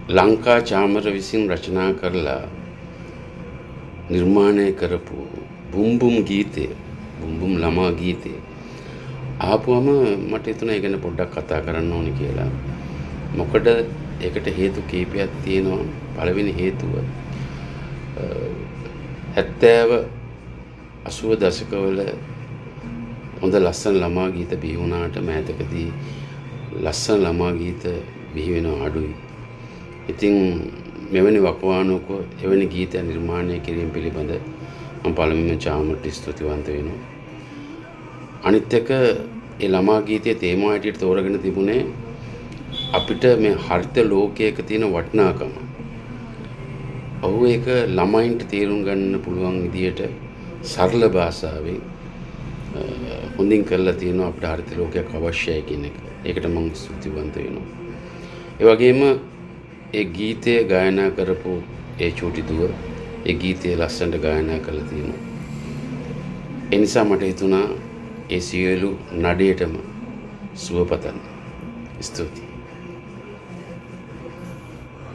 ලංකා චාමර විසින් රචනා කරලා නිර්මාණය කරපු බුම්බුම් ගීතය, බුම්බුම් ළමා ගීතය ආපුවම මට හිතුණා ඒ ගැන පොඩ්ඩක් කතා කරන්න ඕනේ කියලා. මොකද ඒකට හේතු කීපයක් තියෙනවා. පළවෙනි හේතුව 70 80 දශකවල හොඳ ලස්සන ළමා ගීත බිහි වුණාට මෑතකදී ලස්සන ළමා ගීත බිහි වෙනවා අඩුයි. ඉතින් මෙවැනි වකවානුවක එවැනි ගීත නිර්මාණය කිරීම පිළිබඳ මම පළමුවෙන් චාමරට ස්තුතිවන්ත වෙනවා. අනිත් එක ඒ ළමා ගීතයේ තේමා හැටියට තෝරගෙන තිබුණේ අපිට මේ හරිත ලෝකයක තියෙන වටිනාකම. ඔහු ඒක ළමයින්ට තේරුම් ගන්න පුළුවන් විදියට සරල භාෂාවෙන් හොඳින් කරලා තියෙනවා අපිට හරිත ලෝකයක් අවශ්‍යයි කියන එක. ඒකට මම ස්තුතිවන්ත වෙනවා. ඒ වගේම ඒ ගීතය ගායනා කරපු ඒ චූටි දුව ඒ ගීතය ලස්සනට ගායනා කරලා තියෙනවා. ඒ නිසා මට හිතුණා ඒ සියලු නඩේටම සුව පතන්න. ස්තුතියි.